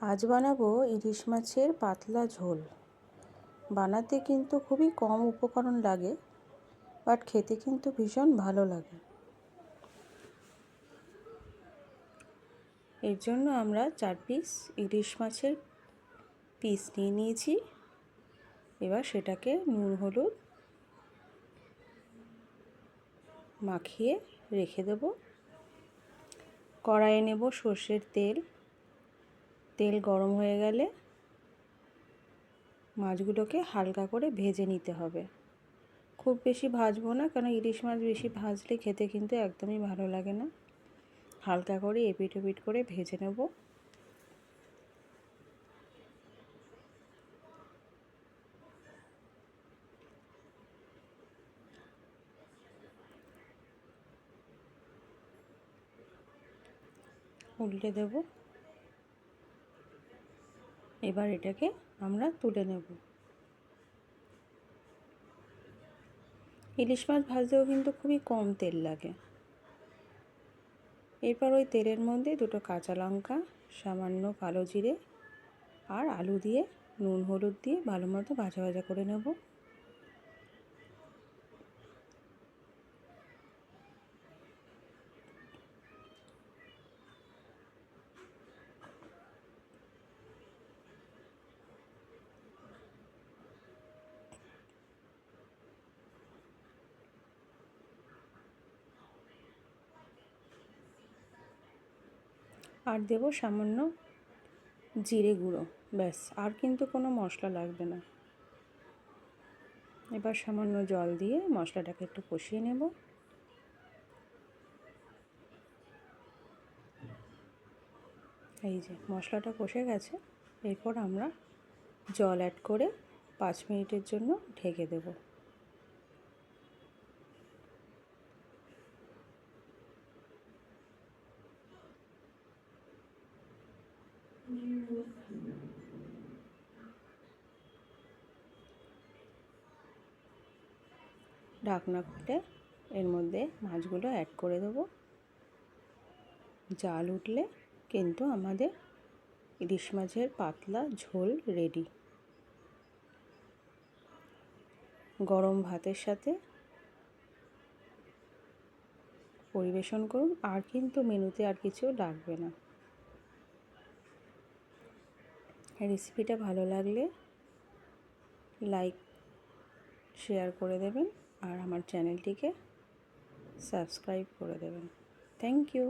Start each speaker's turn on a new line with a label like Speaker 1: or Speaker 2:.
Speaker 1: আজ বানাবো ইলিশ মাছের পাতলা ঝোল। বানাতে কিন্তু খুবই কম উপকরণ লাগে, বাট খেতে কিন্তু ভীষণ ভালো লাগে। এর জন্য আমরা 4 পিস ইলিশ মাছের পিস নিয়ে নিয়েছি। এবার সেটাকে নুন হলুদ মাখিয়ে রেখে দেব। কড়াইয়ে নেব সর্ষের তেল। তেল গরম হয়ে গেলে মাছগুলোকে হালকা করে ভেজে নিতে হবে। খুব বেশি ভাজবো না, কারণ ইলিশ মাছ বেশি ভাজলে খেতে কিন্তু একদমই ভালো লাগে না। হালকা করে এপিট ওপিট করে ভেজে নেব। উল্টে দেব। এবার এটাকে আমরা তুলে নেব। ইলিশ মাছ ভাজতেও কিন্তু খুবই কম তেল লাগে। এরপর ওই তেলের মধ্যে 2টো কাঁচা লঙ্কা, সামান্য কালো জিরে আর আলু দিয়ে নুন হলুদ দিয়ে ভালো মতো ভাজা ভাজা করে নেব। আর দেব সামান্য জিরে গুঁড়ো, ব্যাস। আর কিন্তু কোনো মশলা লাগবে না। এবার সামান্য জল দিয়ে মশলাটাকে একটু কষিয়ে নেব। এই যে মশলাটা কষে গেছে। এরপর আমরা জল অ্যাড করে 5 মিনিটের জন্য ঢেকে দেব। ঢাকনা খুলে এর মধ্যে মাছগুলো অ্যাড করে দেব। জাল উঠলে কিন্তু আমাদের ইলিশ মাছের পাতলা ঝোল রেডি। গরম ভাতের সাথে পরিবেশন করুন। আর কিন্তু মেনুতে আর কিছু লাগবে না। রেসিপিটা ভালো লাগলে লাইক শেয়ার করে দেবেন আর আমার চ্যানেলটিকে সাবস্ক্রাইব করে দেবেন। Thank you.